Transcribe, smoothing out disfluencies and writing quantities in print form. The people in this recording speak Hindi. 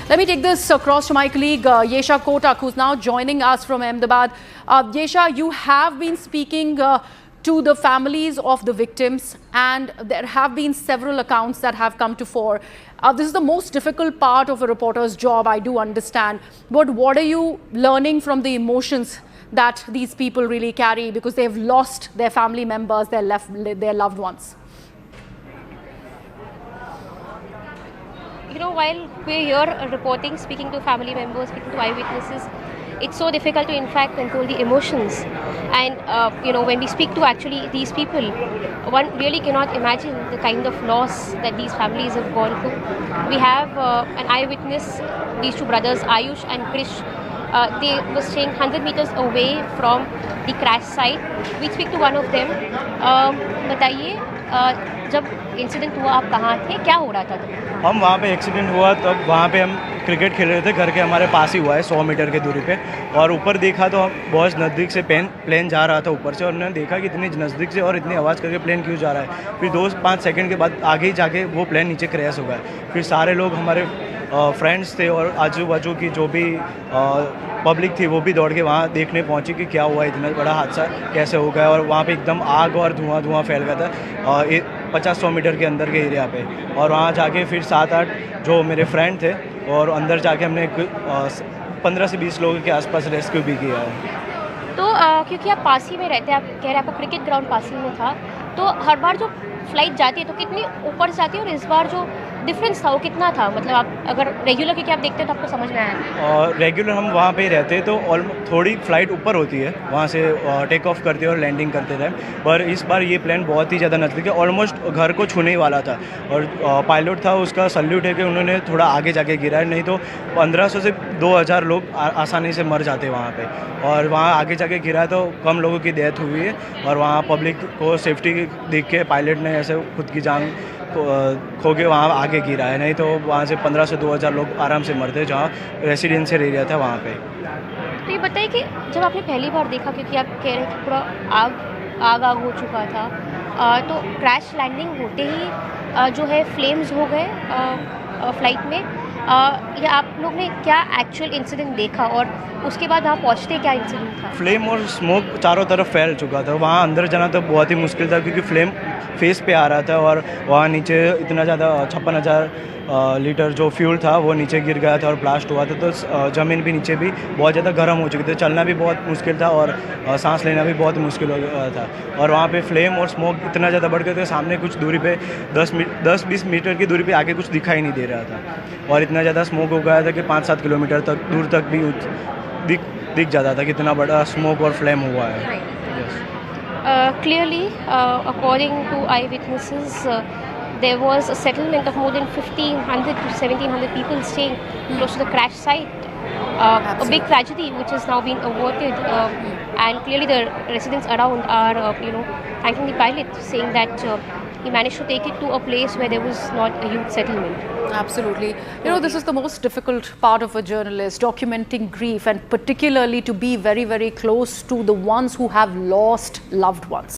Let me take this across to my colleague Yesha Kotak, who's now joining us from Ahmedabad. Yesha, you have been speaking to the families of the victims, and there have been several accounts that have come to fore. This is the most difficult part of a reporter's job, I do understand. But what are you learning from the emotions that these people really carry, because they've lost their family members, their loved ones? You know, while we're here reporting, speaking to family members, speaking to eyewitnesses, it's so difficult to in fact control the emotions. And you know, when we speak to actually these people, one really cannot imagine the kind of loss that these families have gone through. We have an eyewitness, these two brothers, Ayush and Krish. They were staying 100 meters away from the crash site. We speak to one of them. बताइए, जब इंसिडेंट हुआ आप कहाँ थे, क्या हो रहा था? हम वहाँ पे एक्सीडेंट हुआ तब वहाँ पे हम क्रिकेट खेल रहे थे, घर के हमारे पास ही हुआ है 100 मीटर की दूरी पे। और ऊपर देखा तो बहुत नज़दीक से प्लेन जा रहा था ऊपर से, और उन्होंने देखा कि इतनी नज़दीक से और इतनी आवाज़ करके प्लेन क्यों जा रहा है। फिर 2-5 सेकंड के बाद आगे ही जाके वो प्लेन नीचे क्रैश हो गया। फिर सारे लोग हमारे फ्रेंड्स थे और आजू बाजू की जो भी पब्लिक थी वो भी दौड़ के वहाँ देखने पहुँची कि क्या हुआ, इतना बड़ा हादसा कैसे हो गया। और वहाँ पे एकदम आग और धुआं फैल गया था 50-100 मीटर के अंदर के एरिया पे। और वहाँ जाके फिर 7-8 जो मेरे फ्रेंड थे, और अंदर जाके हमने 15 से 20 लोगों के आसपास रेस्क्यू भी किया है। तो क्योंकि आप पास ही में रहते हैं, आप कह रहे हैं आपका क्रिकेट ग्राउंड पास ही में था, तो हर बार जो फ्लाइट जाती है तो कितनी ऊपर से आती है, और इस बार जो डिफरेंस था वो कितना था? मतलब आप अगर रेगुलर क्योंकि आप देखते हैं तो आपको समझ में आया। और रेगुलर हम वहाँ पे ही रहते हैं तो थोड़ी फ्लाइट ऊपर होती है, वहाँ से टेक ऑफ करते और लैंडिंग करते थे। पर इस बार ये प्लेन बहुत ही ज़्यादा नज़दीक है, ऑलमोस्ट घर को छूने ही वाला था। और पायलट था, उसका सल्यूट है कि उन्होंने थोड़ा आगे जाके गिरा है, नहीं तो 1500 से 2000 लोग आसानी से मर जाते वहाँ पे। और वहाँ आगे जाके गिरा है तो कम लोगों की डेथ हुई है, और वहाँ पब्लिक को सेफ्टी देख के पायलट ने ऐसे खुद की जान खो के वहाँ आगे गिरा है, नहीं तो वहाँ से 15 से 2000 लोग आराम से मरते, जहाँ रेसिडेंशियल एरिया था वहाँ पे। तो ये बताइए कि जब आपने पहली बार देखा, क्योंकि आप कह रहे हैं कि पूरा आग हो चुका था, तो क्रैश लैंडिंग होते ही जो है फ्लेम्स हो गए फ्लाइट में, या आप लोग ने क्या एक्चुअल इंसिडेंट देखा, और उसके बाद वहाँ पहुँचते क्या इंसिडेंट था? फ्लेम और स्मोक चारों तरफ फैल चुका था, वहाँ अंदर जाना तो बहुत ही मुश्किल था, क्योंकि फ्लेम फेस पे आ रहा था। और वहाँ नीचे इतना ज़्यादा 56,000 लीटर जो फ्यूल था वो नीचे गिर गया था और ब्लास्ट हुआ था। तो ज़मीन भी नीचे भी बहुत ज़्यादा गर्म हो चुकी थी, चलना भी बहुत मुश्किल था और सांस लेना भी बहुत मुश्किल हो गया था। और वहाँ पे फ्लेम और स्मोक इतना ज़्यादा बढ़ गया था, सामने कुछ दूरी पे 10-20 मीटर की दूरी पे आगे कुछ दिखाई नहीं दे रहा था। और इतना ज़्यादा स्मोक हो गया था कि 5-7 किलोमीटर तक दूर तक भी दिख जाता था कितना बड़ा स्मोक और फ्लेम हुआ है। Clearly, according to eyewitnesses, there was a settlement of more than 1,500 to 1,700 people staying close to the crash site. A big tragedy which has now been averted, and clearly the residents around are, thanking the pilot, saying that he managed to take it to a place where there was not a huge settlement. Absolutely. You know, this is the most difficult part of a journalist, documenting grief, and particularly to be very, very close to the ones who have lost loved ones.